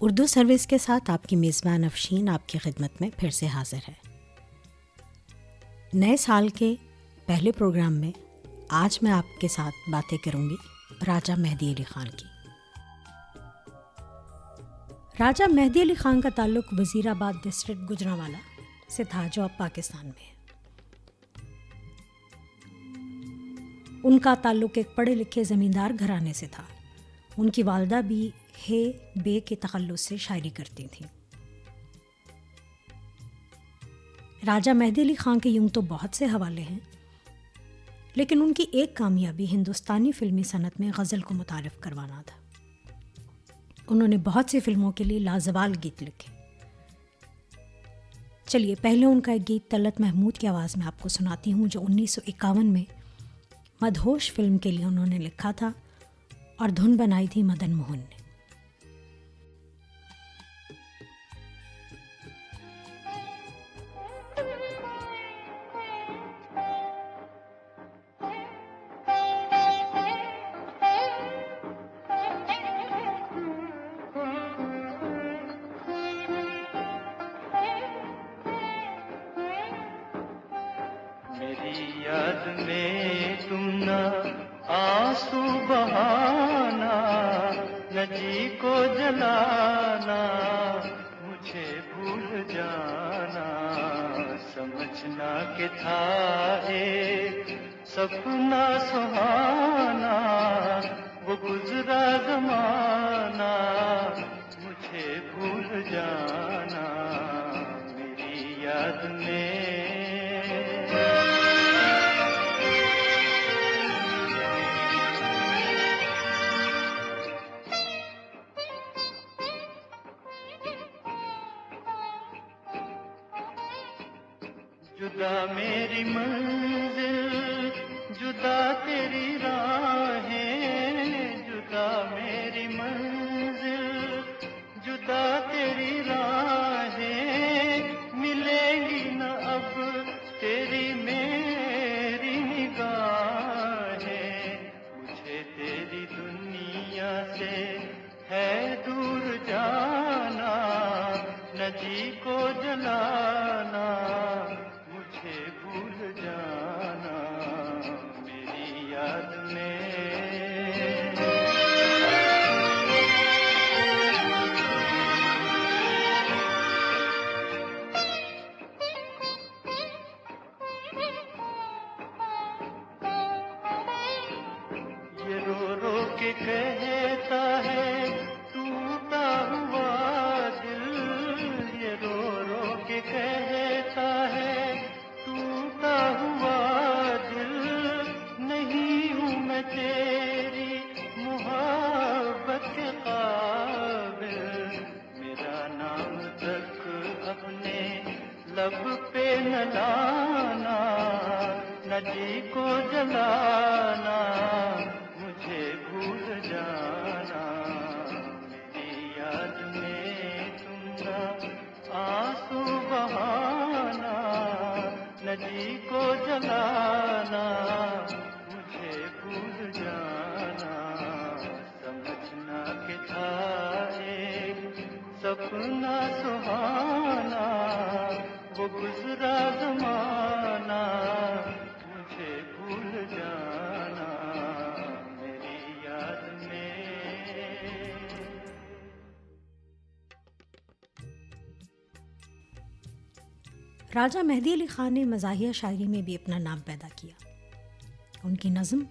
Urdu service के साथ आपकी मेज़बान अफशीन आपकी खिदमत में फिर से हाजिर है। नए साल के पहले प्रोग्राम में आज मैं आपके साथ बातें करूंगी राजा मेहदी अली ख़ान की। राजा मेहदी अली ख़ान का ताल्लुक़ वज़ीराबाद डिस्ट्रिक्ट गुजरांवाला से था, जो अब पाकिस्तान में है। उनका ताल्लुक़ एक पढ़े लिखे ज़मींदार घराने से था। उनकी वालदा भी हे बे के तखल्लुस से शायरी करती थीं। राजा मेहदी अली ख़ान के यूं तो बहुत से हवाले हैं, लेकिन उनकी एक कामयाबी हिंदुस्तानी फ़िल्मी सनत में गज़ल को मुतारिफ़ करवाना था। उन्होंने बहुत सी फ़िल्मों के लिए लाजवाल गीत लिखे। चलिए पहले उनका एक गीत तलत महमूद की आवाज़ में आपको सुनाती हूँ, जो 1951 में मदहोश फ़िल्म के लिए उन्होंने लिखा था और धुन बनाई थी मदन मोहन ने। सपना सुहाना वो गुजरा ज़माना, मुझे भूल जाना मेरी याद में। जुदा मेरी मंजिल, जुदा तेरी राहें, जुदा मेरी मंजिल, जुदा तेरी राहें, मिलेंगी न अब तेरी मेरी निगाहें। मुझे तेरी दुनिया से है दूर जाना, न जी को जलाना, मुझे भूल जाना मेरी याद में। ये रो रो के कहता है टूटा हुआ दिल, ये रो रो के कहता है टूटा हुआ दिल, नहीं हूँ मैं तेरी मोहब्बत के काबिल। मेरा नाम तक अपने लब पे न लाना, न जी को जलाना, मुझे भूल जाना मेरी याद में तुम ना आंसू बहाना, न जी को जलाना, मुझे भूल जाना। समझना कि था एक सपना सुहाना, वो गुजरा ज़माना, मुझे भूल जाना मेरी याद में। राजा मेहदी अली ख़ान ने मज़ाहिया शायरी में भी अपना नाम पैदा किया। उनकी नज़म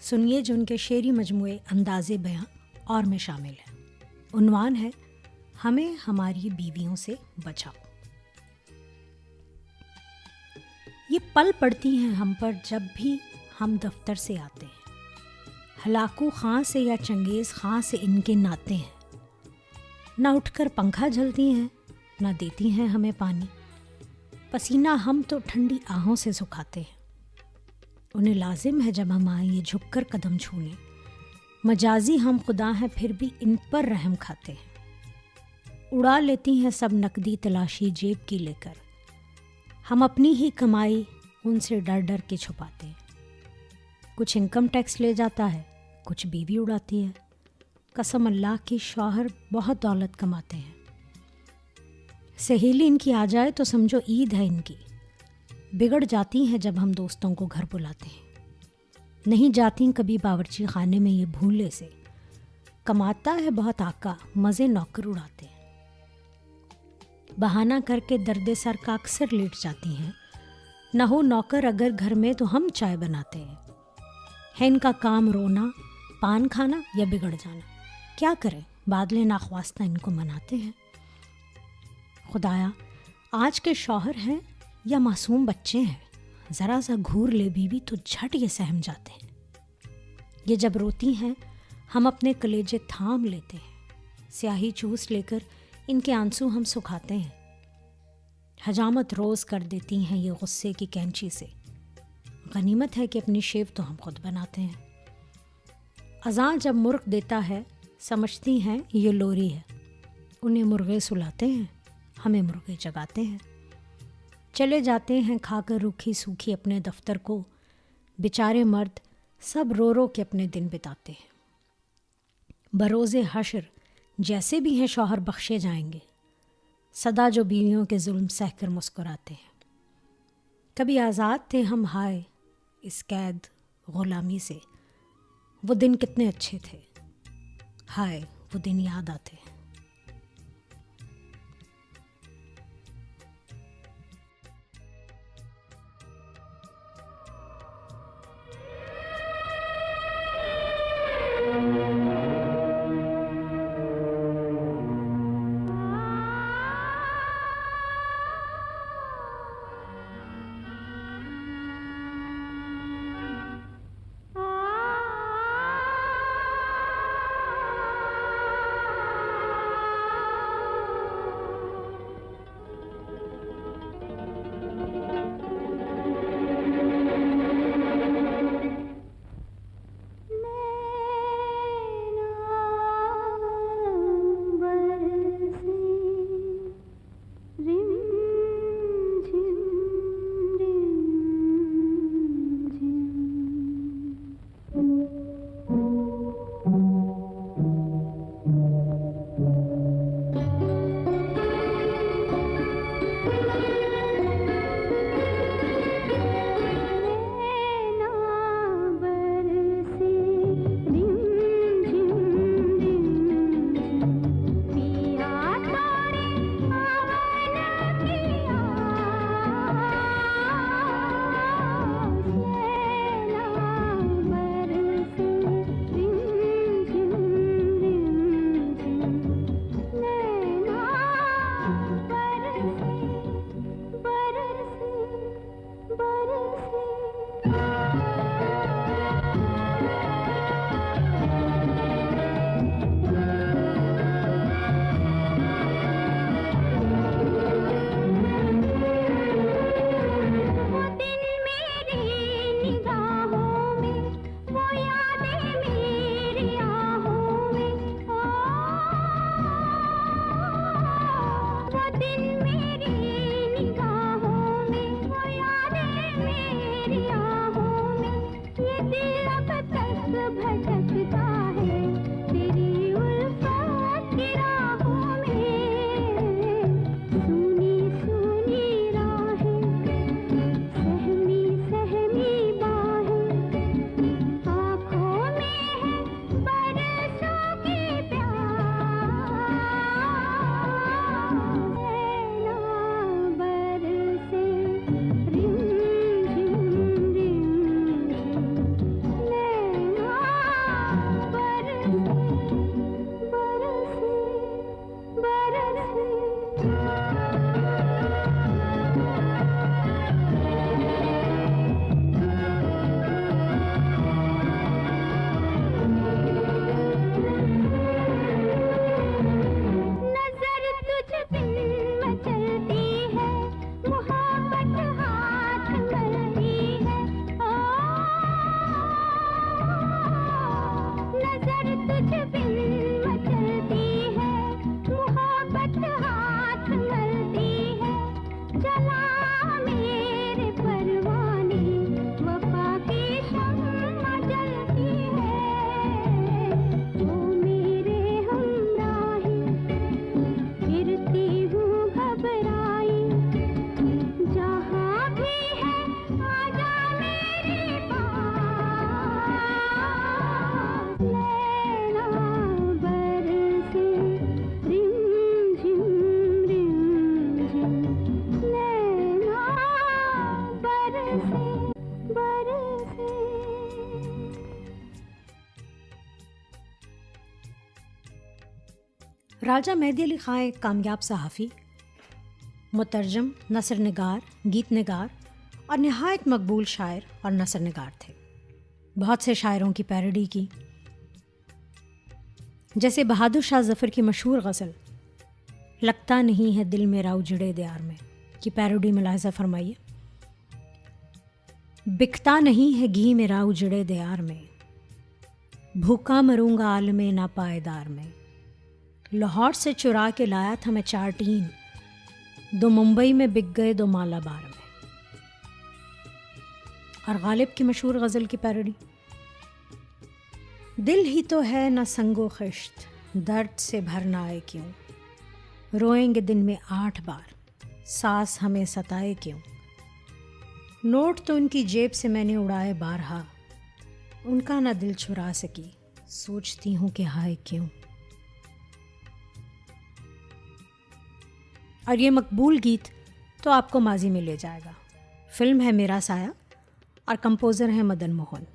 सुनिए, जो उनके शेरी मजमूए अंदाज़े बयां और में शामिल है। उन्वान है हमें हमारी बीवियों से बचाओ। ये पल पड़ती हैं हम पर जब भी हम दफ्तर से आते हैं, हलाकू खां से या चंगेज़ खां से इनके नाते हैं। ना उठकर पंखा झलती हैं, ना देती हैं हमें पानी, पसीना हम तो ठंडी आहों से सुखाते हैं। उन्हें लाजिम है जब हम आए ये झुककर कदम छूने, मजाजी हम खुदा हैं फिर भी इन पर रहम खाते हैं। उड़ा लेती हैं सब नकदी तलाशी जेब की लेकर, हम अपनी ही कमाई उनसे डर डर के छुपाते हैं। कुछ इनकम टैक्स ले जाता है, कुछ बीवी उड़ाती है, कसम अल्लाह की शौहर बहुत दौलत कमाते हैं। सहेली इनकी आ जाए तो समझो ईद है इनकी। बिगड़ जाती हैं जब हम दोस्तों को घर बुलाते हैं। नहीं जाती कभी बावर्ची खाने में ये भूले से। कमाता है बहुत आका, मज़े नौकर उड़ाते हैं। बहाना करके दर्द सर का अक्सर लेट जाती हैं। न हो नौकर अगर घर में तो हम चाय बनाते हैं। है इनका काम रोना, पान खाना या बिगड़ जाना। क्या करें, बादले नाख्वास्ता इनको मनाते हैं। खुदाया, आज के शौहर हैं या मासूम बच्चे हैं, ज़रा सा घूर ले बीवी तो झट ये सहम जाते हैं। ये जब रोती हैं हम अपने कलेजे थाम लेते हैं। स्याही चूस लेकर इनके आंसू हम सुखाते हैं। हजामत रोज़ कर देती हैं ये गुस्से की कैंची से। गनीमत है कि अपनी शेव तो हम खुद बनाते हैं। अज़ान जब मुर्ग देता है समझती हैं ये लोरी है। उन्हें मुर्गे सुलाते हैं, हमें मुर्गे जगाते हैं। चले जाते हैं खाकर रूखी सूखी अपने दफ्तर को। बेचारे मर्द सब रो रो के अपने दिन बिताते हैं। बरोज़े हश्र जैसे भी हैं शौहर बख्शे जाएंगे। सदा जो बीवियों के जुल्म सहकर मुस्कुराते हैं। कभी आज़ाद थे हम हाय इस कैद ग़ुलामी से। वो दिन कितने अच्छे थे, हाय वो दिन याद आते हैं। राजा मेहदी अली ख़ां एक कामयाब सहाफ़ी, मुतरजम, नसर निगार, गीत निगार और नहायत मकबूल शायर और नसर निगार थे। बहुत से शायरों की पैरोडी की, जैसे बहादुर शाह ज़फ़र की मशहूर गज़ल लगता नहीं है दिल मेरा उजड़े दयार में की पैरोडी मुलाहिज़ा फरमाइए। बिकता नहीं है घी मेरा उजड़े दयार में, भूखा मरूंगा आलमे ना पायदार में। लाहौर से चुरा के लाया था मैं 4 टीन, दो मुंबई में बिक गए, दो मालाबार में। और गालिब की मशहूर गज़ल की पैरोडी, दिल ही तो है ना संगो खिश्त, दर्द से भरना आए क्यों, रोएंगे दिन में 8 बार, सास हमें सताए क्यों। नोट तो उनकी जेब से मैंने उड़ाए बारहा, उनका ना दिल छुरा सकी, सोचती हूँ कि हाय क्यों। और ये मकबूल गीत तो आपको माजी में ले जाएगा। फिल्म है मेरा साया और कंपोज़र हैं मदन मोहन।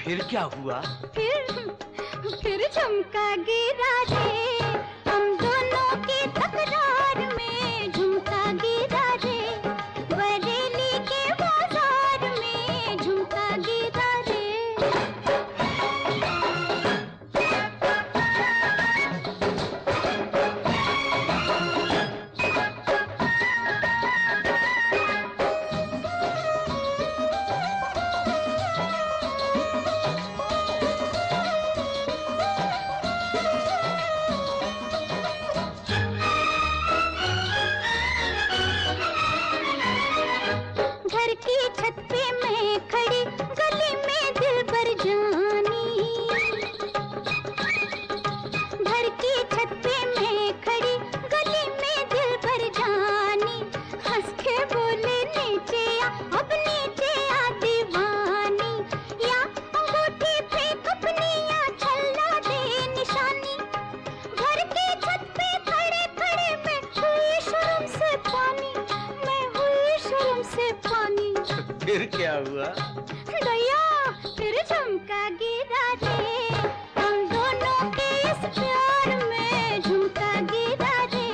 फिर क्या हुआ? फिर झुमका गिरा रे, हम दोनों की तकरार में झुमका गिरा रे, बरेली के बाजार में झुमका गिरा रे। फिर क्या हुआ? दया फिर झुमका गिरा रे, हम दोनों के इस प्यार में झुमका गिरा रे,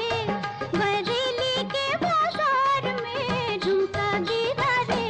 बरेली के बाजार में झुमका गिरा रे।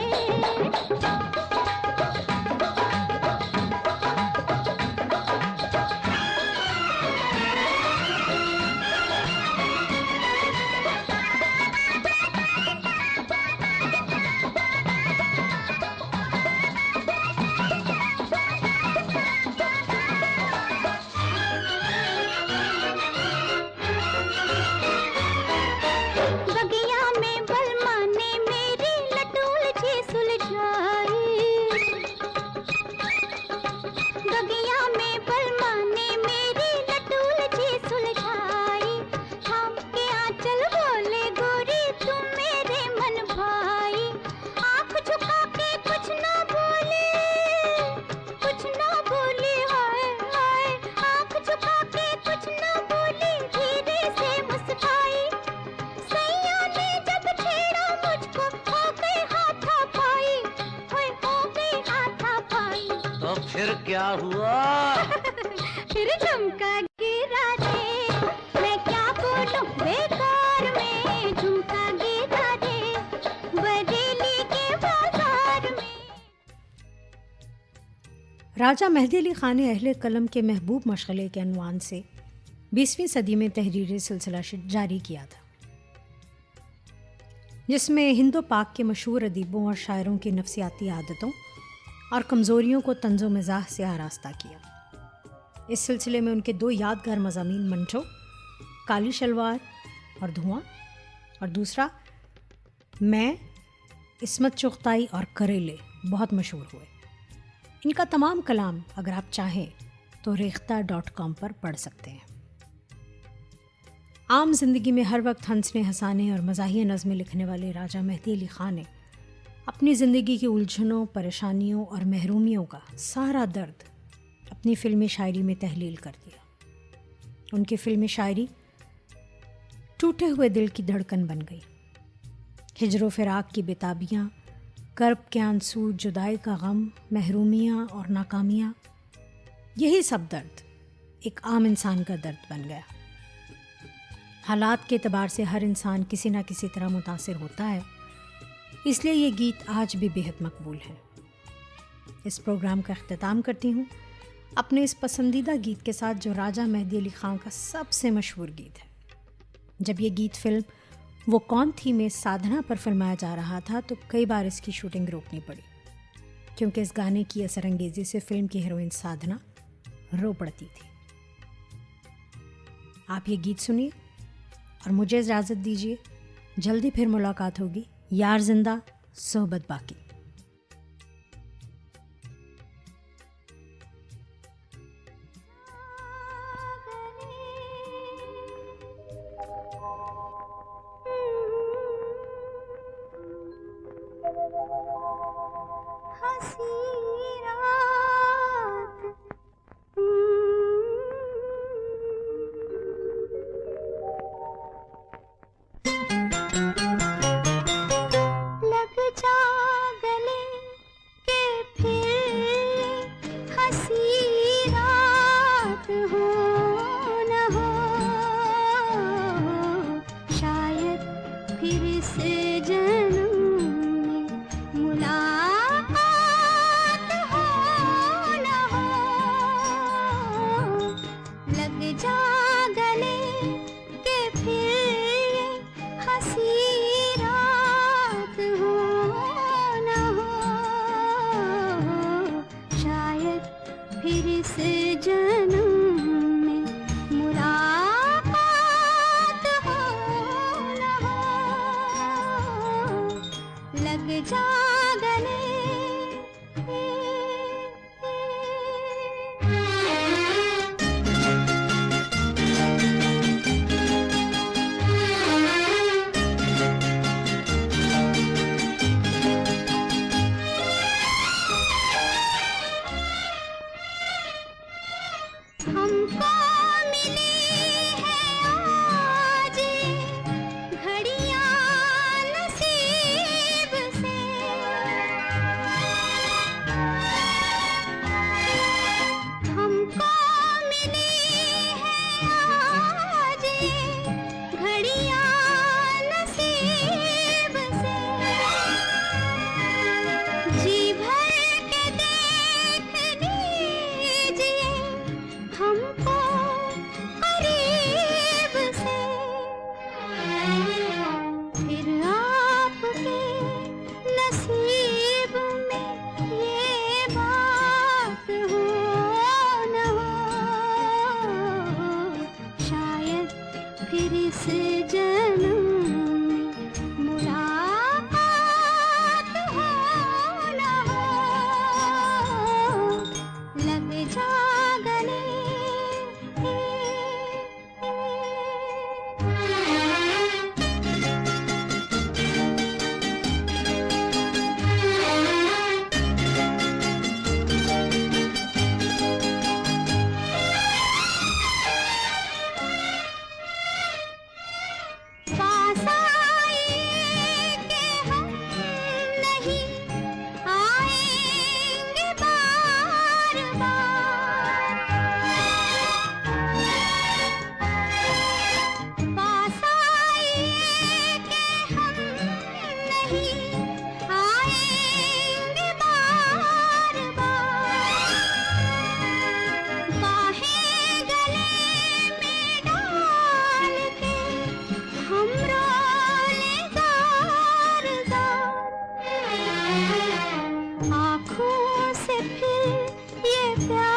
फिर क्या हुआ? फिर झुमका गिरा रे, मैं क्या बोलूं बेकार में, झुमका गिरा रे बरेली के बाजार में। राजा मेहदी अली खान ने अहले कलम के महबूब मशगले के अनवान से 20वीं सदी में तहरीरी सिलसिला जारी किया था, जिसमें हिंदो पाक के मशहूर अदीबों और शायरों की नफसियाती आदतों और कमज़ोरियों को तंज़ो मिज़ाह से आरास्ता किया। इस सिलसिले में उनके 2 यादगार मज़ामीन मंचो, काली शलवार और धुआं, और दूसरा मैं, इस्मत चुगताई और करेले बहुत मशहूर हुए। इनका तमाम कलाम अगर आप चाहें तो रेख्ता.com पर पढ़ सकते हैं। आम जिंदगी में हर वक्त हंसने हंसाने और मज़ाहिया नज़में लिखने वाले राजा मेहदी अली खान ने अपनी ज़िंदगी की उलझनों, परेशानियों और महरूमियों का सारा दर्द अपनी फ़िल्मी शायरी में तहलील कर दिया। उनकी फ़िल्मी शायरी टूटे हुए दिल की धड़कन बन गई। हिजरो फिराक की बेताबियाँ, कर्ब के आंसू, जुदाई का गम, महरूमियाँ और नाकामियाँ, यही सब दर्द एक आम इंसान का दर्द बन गया। हालात के एतबार से हर इंसान किसी न किसी तरह मुतासिर होता है, इसलिए ये गीत आज भी बेहद मकबूल है। इस प्रोग्राम का अख्तिताम करती हूँ अपने इस पसंदीदा गीत के साथ, जो राजा मेहदी अली खान का सबसे मशहूर गीत है। जब ये गीत फिल्म वो कौन थी में साधना पर फिल्माया जा रहा था तो कई बार इसकी शूटिंग रोकनी पड़ी, क्योंकि इस गाने की असरअंगेज़ी से फिल्म की हीरोइन साधना रो पड़ती थी। आप ये गीत सुनिए और मुझे इजाज़त दीजिए। जल्दी फिर मुलाकात होगी। यार जिंदा, सोहबत बाकी। फिर ये प्यार